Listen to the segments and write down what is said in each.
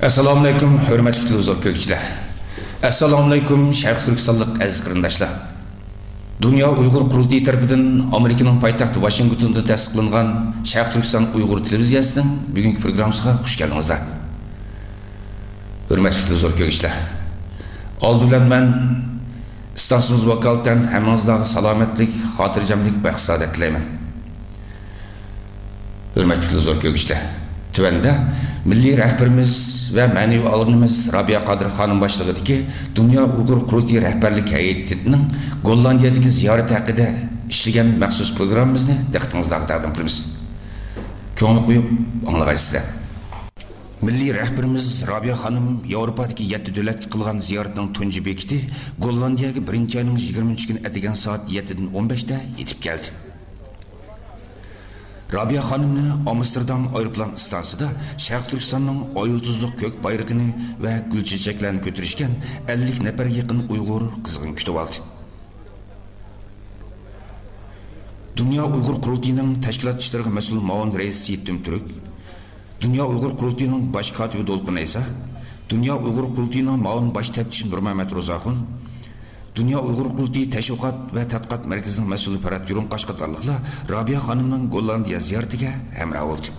Assalomu alaykum, hurmatli televizor ko'ruvchilar. Assalomu alaykum, Sharq Turkistonlik aziz qarindoshlar. Dunyo Uyg'ur qurultiyi tomonidan Amerikaning poytaxti Washingtonda tasdiqlangan Sharq Turkiston Uyg'ur televiziyasining bugungi programmasiga xush keldingizlar. Hurmatli televizor ko'ruvchilar. Oldidan men istansimiz vakolatan hammangizga salomatlik, xotirjamlik va iqtisodiyot tilayman. Hurmatli televizor ko'ruvchilar. Tuvanda milliy rahbarimiz va ma'naviy olimimiz Robiya Qodir xonim boshlig'idagi Dunyo Uyg'ur qurultiyi rahbarlik hay'atining Gollandiyadagi ziyorati haqida ishlagan maxsus programmamizni diqqatingizga taqdim qilamiz. Ko'ngil qo'yib anglag'aysizlar. Milliy rahbarimiz Robiya xonim Yevropadagi 7 davlatga qilgan ziyoratining tunji bekiti Gollandiyaga 1-oyning 20 kuni atigan soat 7dan 15da yetib keldi. Robiya xonimni Amsterdam aeroplan stansiyasida Sharq Turkistonning oyulduzliq ko'k bayrog'ini va gul chechaklarni ko'tarishgan 50 nafar yaqin Uyg'ur qizg'in kutib oldi. Dunyo Uyg'ur qurultiyining tashkilot ishlariga mas'ul muavin raisi Yetim Turk, Dunyo Uyg'ur qurultiyining bosh kotibi Dolqin Aysa, Dunyo Uyg'ur qurultiyining muavin bosh taftishi Nurmamat Ro'zaxon, Dunyo Uyg'ur qurultiyi tashviqot va tadqiqot markazining mas'uli Farhat Yurunqosh qatorliqlar Robiya xonimning Gollandiya ziyoratiga hamroh bo'ldi.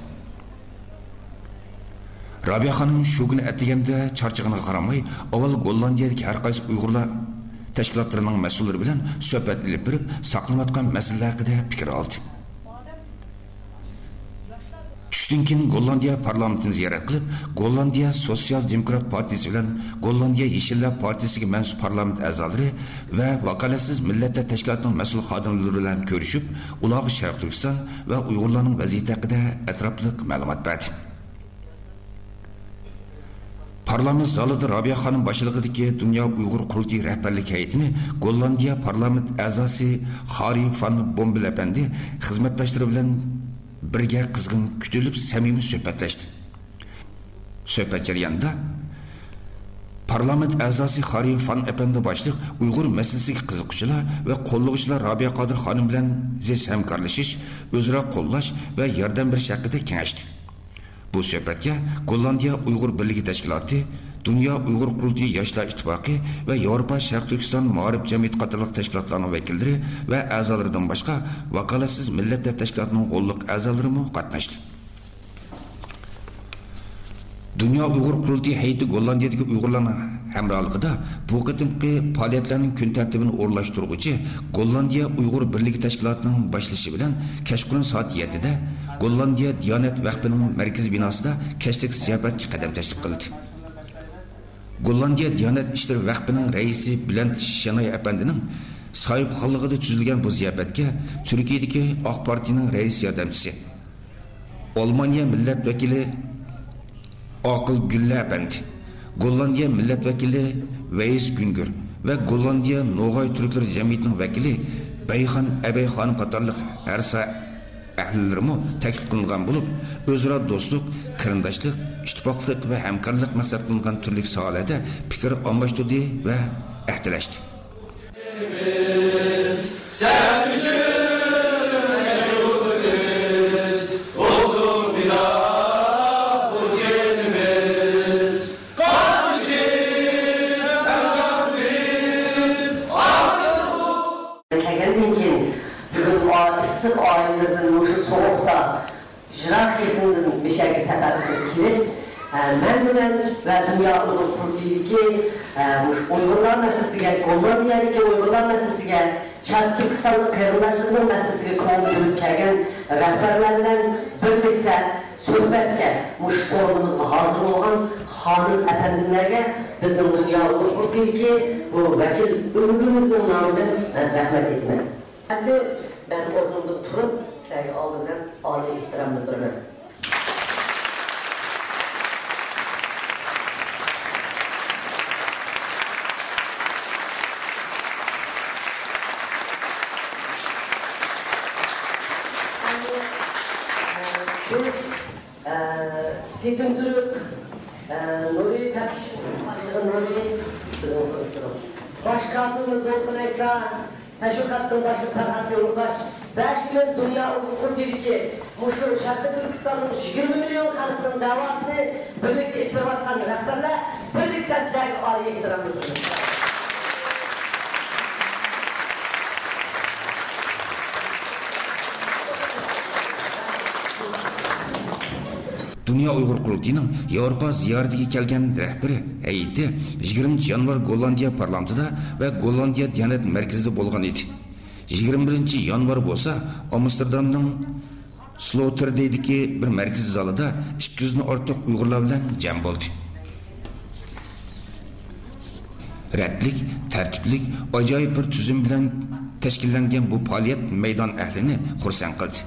Robiya xonim shu kuni atiganda charchig'iga qaramay, avval Gollandiyadagi har qaysi Uyg'urlar tashkilotlarining mas'ullari bilan suhbat olib berib, saqlanayotgan masalalar haqida fikr oldi. Tushdan keyin Gollandiya parlamentini ziyorat qilib, Gollandiya Sosyal Demokrat partiyasi bilan Gollandiya Yeshillar partiyasiga mansub parlament a'zolari va vakolatsiz millatlar tashkilotining mas'ul xodimlari bilan ko'rishib, ularga Sharq Turkiston va Uyg'urlarning vaziyati haqida atrofli ma'lumot berdi. Parlament zalida Robiya xonim boshlig'idagi Dunyo Uyg'ur qurultiyi rahbarlik hay'atini Gollandiya parlament a'zosi Xari van Bombel apandi xizmatdoshlari bilan birga qizg'in kutilib samimiy suhbatlashdi. Suhbat jarayonida parlament a'zosi Xari van apandi boshliq Uyg'ur masalasiga qiziquvchilar va qo'llovchilar Robiya Qodir xonim bilan ziz hamkorlashish, o'zaro qo'llash va yordam berish haqida kengashdi. Bu suhbatga Gollandiya Uyg'ur birligi tashkiloti, Dunyo Uyg'ur qurultiyi yoshlar ittifoqi va Yevropa Sharq Turkiston ma'rif jamiyat qatorliq tashkilotlarning vakillari va a'zolaridan boshqa vakolatsiz millatlar tashkilotining qo'lliq a'zolari ham qatnashdi. Dunyo Uyg'ur qurultiyi hay'ati Gollandiyadagi Uyg'urlarning hamrohligida bu qatimki faoliyatlarning kun tartibini o'rlashtiruvchi Gollandiya Uyg'ur birligi tashkilotining boshlashi bilan kechqurun soat 7da Gollandiya Diyonat vaqfining markaziy binosida kechlik ziyoratga qadam tashlab qildi. Gollandiya Diyonat ishlari vaqfining raisi Bülent Şenay apandining sohibxonligida tuzilgan bu ziyoratga Turkiyadagi Oq partiyaning rais yordamchisi, Almaniya millat vakili Aqil Gülla apandi, Gollandiya millat vakili Veys Güngör va Gollandiya No'g'ay turklar jamiyatining vakili Bayxon Abay xonim qatorliq arsa ahlilarimi taklif qilingan bo'lib, o'zaro do'stlik, qarindoshlik, ittifoqlik va hamkorlik maqsad qilingan turli sohalarda fikr almashtirdi va ahdlashdi. Ben bilen ve Dünya Uyg'ur qurultiyidagi Uyg'urlar masalasiga, Gollandiyadagi Uyg'urlar masalasiga, Sharq Turkistonning qarindoshligining masalasiga ko'ngil bo'lib kelgan rahbarlar bilan birlikda suhbatga mush so'rovimizga hozir bo'lgan xonim apandilarga bizning Dunyo Uyg'ur qurultiyidagi bu vakil o'g'limizning nomidan rahmat aytaman. Endi ben o'rnimdan turib, sizlarga oldindan oliy ehtirom bildiraman. Yetim Turk, Nuri Takiş, Nuri, başkanımız Dolqin Aysa, teşviqatın başı Farhat Yurunqosh, Bəşimiz dünya kurtidiki Muşur Şarkı Türkistan'ın 20 milyon halkının davasını birlikte ettirip atkan rəhbərlər birlikte sizlerle ağrıya getiramıyorsunuz. Dünya Uyghur Qurultayının Avrupa ziyaretiga kelgan rahbari heyeti 20 yanvar Gollandiya parlamentida va Gollandiya Diyanet merkezida bo'lgan edi. 21 yanvar bo'lsa Amsterdamning Sloterdagi bir merkez zalida 200 dan ortiq Uyg'urlar bilan jam bo'ldi. Rətlik, tərtiblik, ajoyib bir tuzum bilan tashkillangan bu faoliyat maydon ahlini xursand qildi.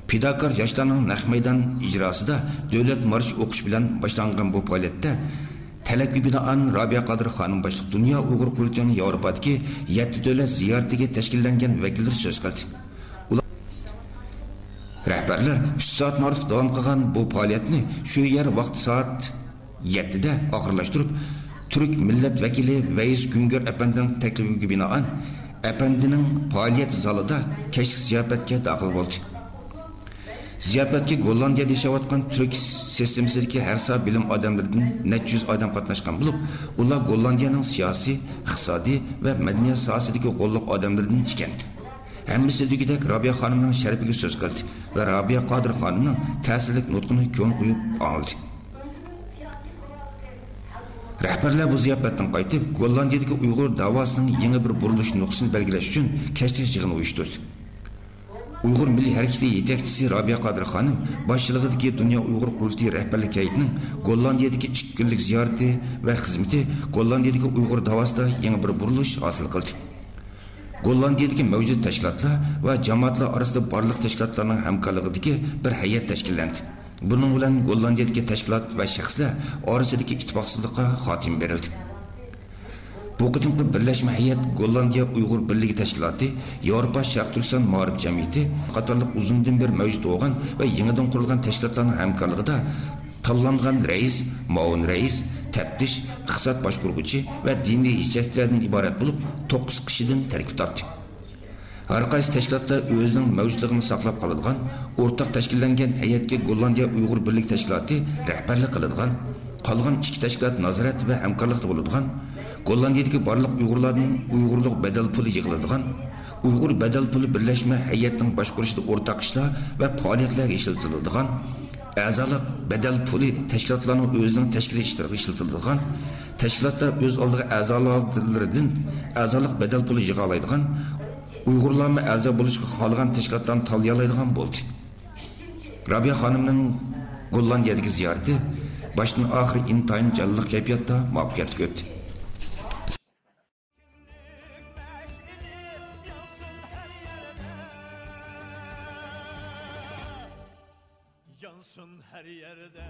Pidakar yoshlarning naq maydon ijrosida davlat marsh o'qish bilan boshlangan bu faoliyatda talabga binoan Robiya Qodir xonim boshliq Dunyo Uyg'ur Qurultayining Yevropadagi 7 davlat ziyoratiga tashkillangan vakillar so'z qildi. Rahbarlar 3 soat ortiq davom qilgan bu faoliyatni shu yer vaqt soat 7 da oxirlashtirib, Türk millat vakili Veys Güngör Efendi'nin teklifiga binoan Efendi'nin faoliyat zalida kechki ziyofatga daxil bo'ldi. Ziyofatga Gollandiyada yashayotgan Türk sistemasidagi har soat bilim odamlaridan necha yuz odam qatnashgan bo'lib, ular Gollandiyaning siyosiy, iqtisodiy va madaniyat sohasidagi qo'lliq odamlaridan ekan. Hammasi degidek Robiya xonimning sharafiga so'z qildi va Robiya Qodir xonimning ta'sirlik nutqini ko'n qo'yib oldi. Rahbarlar bu ziyofatdan qaytib, Gollandiyadagi Uyg'ur davosining yangi bir burilish nuqtasini belgilash uchun kashtash yig'ini uyushtirdi. Uyg'ur Milliy harakati yetakchisi Robiya Qodir xonim boshchiligidagi Dunyo Uyg'ur Qurultayi rahbarlik heyetining Gollandiyadagi 2 kunlik ziyorati va xizmati Gollandiyadagi Uyg'ur davosida yangi bir burilish hosil qildi. Gollandiyadagi mavjud tashkilotlar va jamoatlar orasida barliq tashkilotlarning hamkorligidagi bir hay'at tashkillandi. Bunun bilan Gollandiyadagi tashkilot va shaxslar orasidagi ittifoqsizlikqa xotim berildi. Bu qitimli birlashma hay'at Gollandiya Uyg'ur birligi tashkiloti, Yevropa Sharq Turkiston ma'rif jamiyati qatorliq uzundan beri mavjud bo'lgan va yangidan qurilgan tashkilotlarning hamkorligida tanlangan rais, muavin rais, taftish, iqtisod boshqaruvchi va diniy hujjatlardan iborat bo'lib 9 kishidan tarkib topdi. Har qaysi tashkilotlar o'zining mavjudligini saqlab qoladigan, o'rtaq tashkillangan hay'atga Gollandiya Uyg'ur birlik tashkiloti rahbarlik qiladigan, qolgan 2 tashkilot nazorat va hamkorlikda bo'ladigan, Gollandiyadagi barliq Uyg'urlarning Uyg'urlik badal puli yig'iladigan, Uyg'ur badal puli birlashma hay'atining boshqarishida o'rtaq ishlar va faoliyatlarga ishlatiladigan, a'zolik badal puli tashkilotlarning o'zining tashkiliy ishtirokida ishlatiladigan, tashkilotlar o'z oldiga a'zolaridan a'zolik badal puli yig'a oladigan, Uyg'urlarni a'zo bo'lishga xohlagan tashkilotlarni tanlay oladigan bo'ldi. Robiya xonimning Gollandiyadagi ziyorati boshdan oxir intayin jonliq kayfiyatda muvaffaqiyatga o'tdi. Yansın her yerde